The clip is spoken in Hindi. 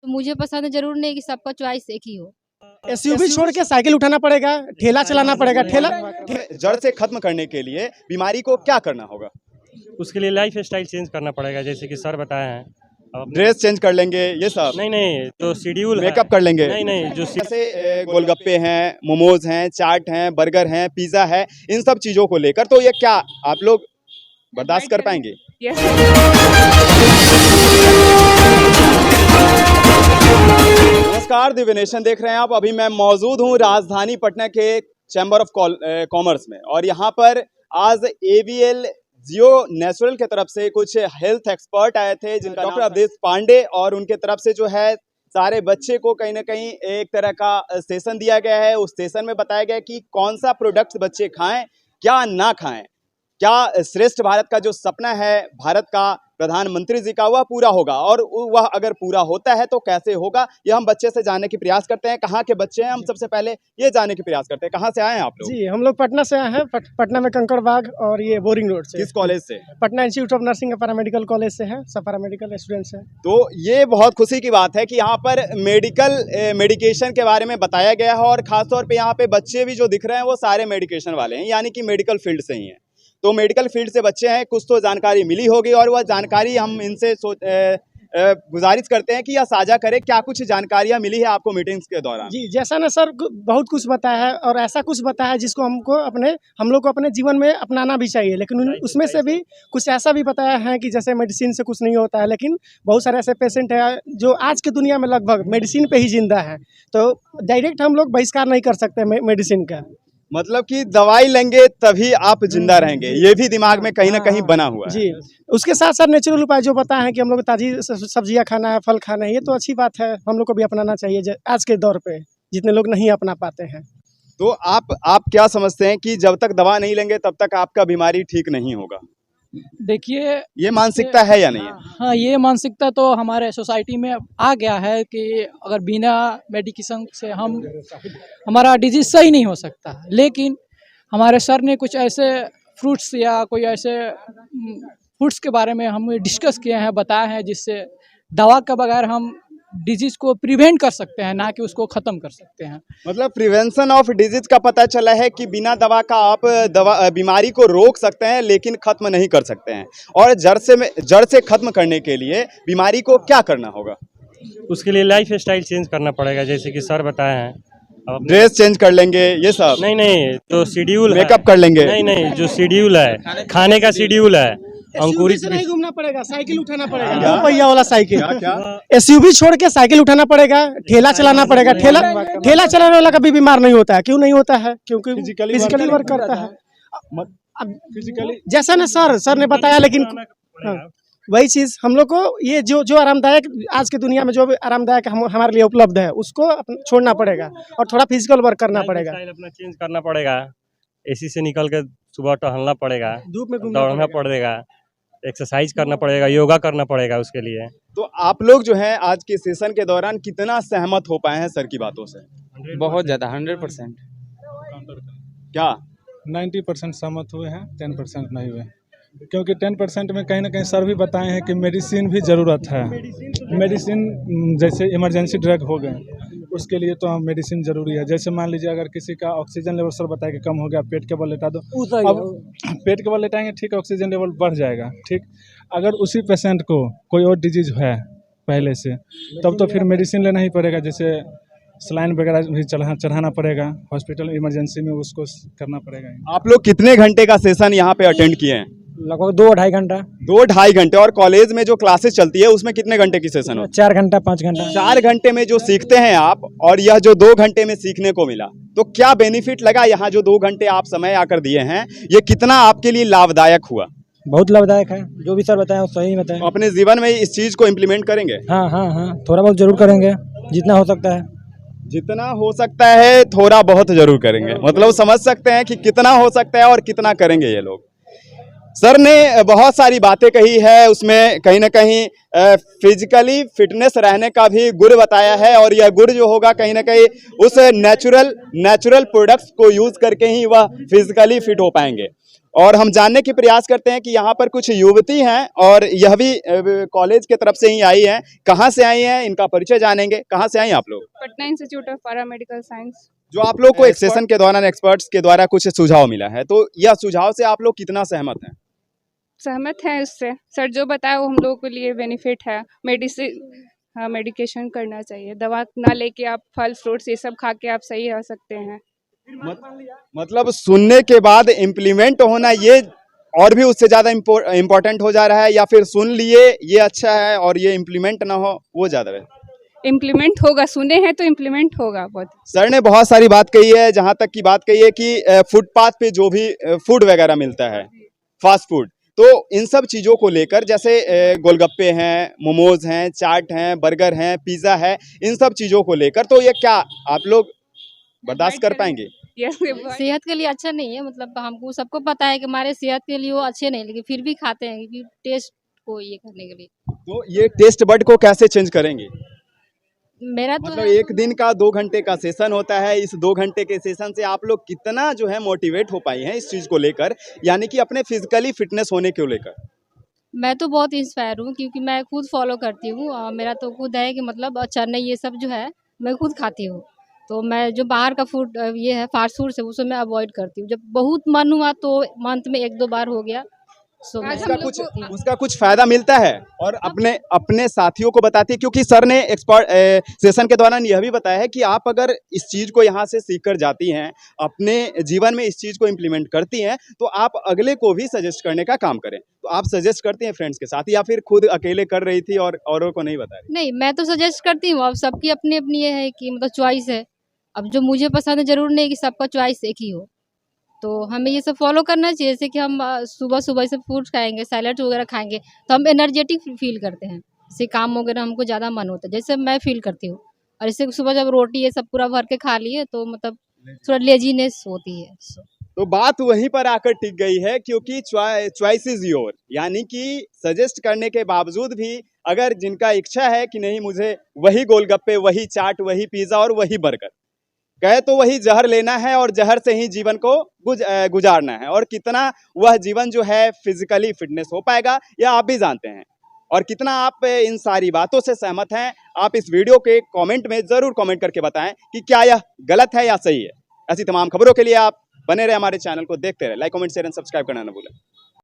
तो मुझे पसंद जरूर नहीं कि सबका चॉइस एक ही हो। एसयूवी छोड़ के साइकिल उठाना पड़ेगा, ठेला चलाना पड़ेगा। ठेला जड़ से खत्म करने के लिए बीमारी को क्या करना होगा? उसके लिए लाइफ स्टाइल चेंज करना पड़ेगा, जैसे कि सर बताए हैं। ड्रेस चेंज कर लेंगे, ये सब नहीं, जो शेड्यूल मेकअप कर लेंगे। नहीं, जो जैसे गोलगप्पे हैं, मोमोज हैं, चाट हैं, बर्गर हैं, पिज्जा है, इन सब चीजों को लेकर तो ये क्या आप लोग बर्दाश्त कर पाएंगे? नमस्कार, दिव्य नेशन देख रहे हैं आप। अभी मैं मौजूद हूं राजधानी पटना के चैम्बर ऑफ कॉमर्स में और यहाँ पर आज AVL जियो नेचुरल के तरफ से कुछ हेल्थ एक्सपर्ट आए थे जिनका डॉक्टर अवधेश पांडे, और उनके तरफ से जो है सारे बच्चे को कहीं ना कहीं एक तरह का सेशन दिया गया है। उस सेशन में बताया गया कि कौन सा प्रोडक्ट बच्चे खाएं, क्या ना खाएं, क्या श्रेष्ठ भारत का जो सपना है भारत का प्रधानमंत्री जी का वह पूरा होगा, और वह अगर पूरा होता है तो कैसे होगा, यह हम बच्चे से जानने की प्रयास करते हैं। कहाँ के बच्चे हैं, हम सबसे पहले ये जानने की प्रयास करते हैं। कहाँ से आए हैं आप लोग? जी, हम लोग पटना से आए हैं। पटना में कंकड़बाग और ये बोरिंग रोड से। किस कॉलेज से? Patna institute of nursing paramedical college से है, सब पैरामेडिकल स्टूडेंट्स हैं। तो ये बहुत खुशी की बात है कि यहाँ पर मेडिकेशन के बारे में बताया गया है, और खासतौर पे यहाँ पे बच्चे भी जो दिख रहे हैं वो सारे मेडिकेशन वाले हैं, यानी कि मेडिकल फील्ड से ही हैं। तो मेडिकल फील्ड से बच्चे हैं, कुछ तो जानकारी मिली होगी, और वह जानकारी हम इनसे गुजारिश करते हैं कि यह साझा करें। क्या कुछ जानकारियां मिली है आपको मीटिंग्स के दौरान? जी, जैसा ना सर बहुत कुछ बताया है, और ऐसा कुछ बताया है जिसको हम लोग को अपने जीवन में अपनाना भी चाहिए। लेकिन उसमें से भी कुछ ऐसा भी बताया है कि जैसे मेडिसिन से कुछ नहीं होता है, लेकिन बहुत सारे ऐसे पेशेंट हैं जो आज के दुनिया में लगभग मेडिसिन पे ही जिंदा है। तो डायरेक्ट हम लोग बहिष्कार नहीं कर सकते मेडिसिन का। मतलब कि दवाई लेंगे तभी आप जिंदा रहेंगे, ये भी दिमाग में कहीं ना कहीं बना हुआ है। जी, उसके साथ साथ नेचुरल उपाय जो बताए हैं कि हम लोग ताज़ी सब्जियां खाना है, फल खाना है, ये तो अच्छी बात है, हम लोग को भी अपनाना चाहिए आज के दौर पे, जितने लोग नहीं अपना पाते हैं। तो आप क्या समझते हैं कि जब तक दवा नहीं लेंगे तब तक आपका बीमारी ठीक नहीं होगा? देखिए, ये मानसिकता है या नहीं है? हाँ, ये मानसिकता तो हमारे सोसाइटी में आ गया है कि अगर बिना मेडिकेशन से हमारा डिजीज सही नहीं हो सकता। लेकिन हमारे सर ने कुछ ऐसे फ्रूट्स या कोई ऐसे फूड्स के बारे में हमें डिस्कस किए हैं, बताया है, जिससे दवा के बगैर हम डिजीज को प्रिवेंट कर सकते हैं, ना कि उसको ख़त्म कर सकते हैं। मतलब प्रिवेंशन ऑफ डिजीज का पता चला है कि बिना दवा का आप बीमारी को रोक सकते हैं लेकिन खत्म नहीं कर सकते हैं। और जड़ से खत्म करने के लिए बीमारी को क्या करना होगा? उसके लिए लाइफ स्टाइल चेंज करना पड़ेगा, जैसे कि सर बताए हैं। ड्रेस चेंज कर लेंगे, ये सब नहीं, जो शेड्यूल, मेकअप कर लेंगे। नहीं, जो शेड्यूल है, खाने का शेड्यूल है, अंकुरित नहीं घूमना पड़ेगा, साइकिल उठाना पड़ेगा, क्या? 2 पहिया वाला साइकिल। क्या? एसयूवी छोड़ के साइकिल उठाना पड़ेगा, ठेला चलाना पड़ेगा। ठेला चलाने वाला कभी बीमार नहीं होता है। क्यों नहीं होता है? क्योंकि फिजिकली वर्क करता है। अब जैसा ना सर ने बताया, लेकिन वही चीज हम लोग को ये जो आरामदायक आज की दुनिया में जो आरामदायक हमारे लिए उपलब्ध है उसको छोड़ना पड़ेगा, और थोड़ा फिजिकल वर्क करना पड़ेगा, अपना चेंज करना पड़ेगा। एसी से निकल के सुबह टहलना पड़ेगा, धूप में दौड़ना पड़ेगा, एक्सरसाइज करना पड़ेगा, योगा करना पड़ेगा उसके लिए। तो आप लोग जो है आज के सेशन के दौरान कितना सहमत हो पाए हैं सर की बातों से? बहुत ज़्यादा, 100%। क्या 90% सहमत हुए हैं, 10% नहीं हुए, क्योंकि 10% में कहीं ना कहीं सर भी बताए हैं कि मेडिसिन भी ज़रूरत है। मेडिसिन जैसे इमरजेंसी ड्रग हो गए, उसके लिए तो मेडिसिन ज़रूरी है। जैसे मान लीजिए अगर किसी का ऑक्सीजन लेवल सर बताए कि कम हो गया, पेट के बल लेटा दो, अब पेट के बल लेटाएंगे, ठीक, ऑक्सीजन लेवल बढ़ जाएगा, ठीक। अगर उसी पेशेंट को कोई और डिजीज़ है पहले से, तब तो फिर मेडिसिन लेना ही पड़ेगा। जैसे सलाइन वगैरह भी चढ़ाना पड़ेगा, हॉस्पिटल इमरजेंसी में उसको करना पड़ेगा। आप लोग कितने घंटे का सेशन यहाँ पे अटेंड किए हैं? लगभग 2-2.5 घंटा। 2-2.5 घंटे। और कॉलेज में जो क्लासेस चलती है उसमें कितने घंटे की सेशन होती है? 4 घंटा 5 घंटा। 4 घंटे में जो सीखते हैं आप, और यह जो 2 घंटे में सीखने को मिला, तो क्या बेनिफिट लगा? यहाँ जो 2 घंटे आप समय आकर दिए हैं, ये कितना आपके लिए लाभदायक हुआ? बहुत लाभदायक है, जो भी सर बताया सही बताया। अपने जीवन में इस चीज को इम्प्लीमेंट करेंगे? हाँ, थोड़ा बहुत जरूर करेंगे, जितना हो सकता है। जितना हो सकता है थोड़ा बहुत जरूर करेंगे, मतलब समझ सकते हैं कि कितना हो सकता है और कितना करेंगे ये लोग। सर ने बहुत सारी बातें कही है, उसमें कहीं ना कहीं फिजिकली फिटनेस रहने का भी गुर बताया है, और यह गुर जो होगा कहीं ना कहीं उस नेचुरल प्रोडक्ट्स को यूज करके ही वह फिजिकली फिट हो पाएंगे। और हम जानने की प्रयास करते हैं कि यहाँ पर कुछ युवती हैं और यह भी कॉलेज के तरफ से ही आई हैं। कहाँ से आई हैं इनका परिचय जानेंगे। कहाँ से आई आप लोग? Patna institute of paramedical science. जो आप लोग को एक सेशन के दौरान एक्सपर्ट्स के द्वारा कुछ सुझाव मिला है, तो यह सुझाव से आप लोग कितना सहमत हैं? सहमत हैं इससे। सर जो बताया वो हम लोगों के लिए बेनिफिट है। हाँ, मेडिकेशन करना चाहिए, दवा ना लेके आप फल फ्रूट्स ये सब खा के आप सही रह सकते हैं। मतलब सुनने के बाद इम्प्लीमेंट होना ये और भी उससे ज्यादा इम्पोर्टेंट हो जा रहा है, या फिर सुन लिए ये अच्छा है और ये इम्प्लीमेंट ना हो वो ज्यादा है? इम्प्लीमेंट होगा, सुने हैं तो इम्प्लीमेंट होगा। बहुत सर ने बहुत सारी बात कही है। जहां तक की बात कही है कि फुटपाथ पे जो भी फूड वगैरह मिलता है, फास्ट फूड, तो इन सब चीज़ों को लेकर, जैसे गोलगप्पे हैं, मोमोज हैं, चाट हैं, बर्गर हैं, पिज़्ज़ा है, इन सब चीज़ों को लेकर तो ये क्या आप लोग बर्दाश्त कर पाएंगे? सेहत के लिए अच्छा नहीं है, मतलब हमको सबको पता है कि हमारे सेहत के लिए वो अच्छे नहीं, लेकिन फिर भी खाते हैं क्योंकि टेस्ट को ये करने के लिए। तो ये टेस्ट बड को कैसे चेंज करेंगे? मेरा तो मतलब एक दिन का 2 घंटे का सेशन होता है, इस 2 घंटे के सेशन से आप लोग कितना जो है मोटिवेट हो पाई हैं इस चीज़ को लेकर, यानी कि अपने फिजिकली फिटनेस होने को लेकर? मैं तो बहुत इंस्पायर हूँ क्योंकि मैं खुद फॉलो करती हूँ। मेरा तो खुद है कि मतलब चने ये सब जो है मैं खुद खाती हूँ। तो मैं जो बाहर का फूड ये है फास्ट फूड से उसे मैं अवॉइड करती हूँ। जब बहुत मन हुआ तो मंथ में 1-2 बार हो गया। सो मैं उसका कुछ फायदा मिलता है और अपने साथियों को बताती है, क्योंकि सर ने एक्सपर्ट सेशन के दौरान यह भी बताया है कि आप अगर इस चीज़ को यहाँ से सीख कर जाती हैं, अपने जीवन में इस चीज़ को इम्प्लीमेंट करती हैं, तो आप अगले को भी सजेस्ट करने का काम करें। तो आप सजेस्ट करती हैं फ्रेंड्स के साथ, या फिर खुद अकेले कर रही थी और औरों को नहीं बता रही? नहीं, मैं तो सजेस्ट करती हूँ। अब सबकी अपनी अपनी ये है कि मतलब चॉइस है। अब जो मुझे पसंद है जरूर नहीं कि सबका चॉइस एक ही हो, तो हमें ये सब फॉलो करना चाहिए। जैसे कि हम सुबह सुबह से फ्रूट्स खाएंगे, सैलड वगैरह खाएंगे तो हम एनर्जेटिक फील करते हैं। जैसे काम वगैरह हमको ज़्यादा मन होता है, जैसे मैं फील करती हूँ। और जैसे सुबह जब रोटी ये सब पूरा भर के खा लिए तो मतलब थोड़ा लेजीनेस होती है। तो बात वहीं पर आकर टिक गई है, क्योंकि चॉइस इज योर, यानी कि सजेस्ट करने के बावजूद भी अगर जिनका इच्छा है कि नहीं मुझे वही गोलगप्पे, वही चाट, वही पिज़्ज़ा और वही बर्गर कहे, तो वही जहर लेना है और जहर से ही जीवन को गुजारना है। और कितना वह जीवन जो है फिजिकली फिटनेस हो पाएगा यह आप भी जानते हैं। और कितना आप इन सारी बातों से सहमत हैं, आप इस वीडियो के कमेंट में ज़रूर कमेंट करके बताएं कि क्या यह गलत है या सही है। ऐसी तमाम खबरों के लिए आप बने रहे हमारे चैनल को, देखते रहे। Like, comment, share and subscribe करना न भूलें।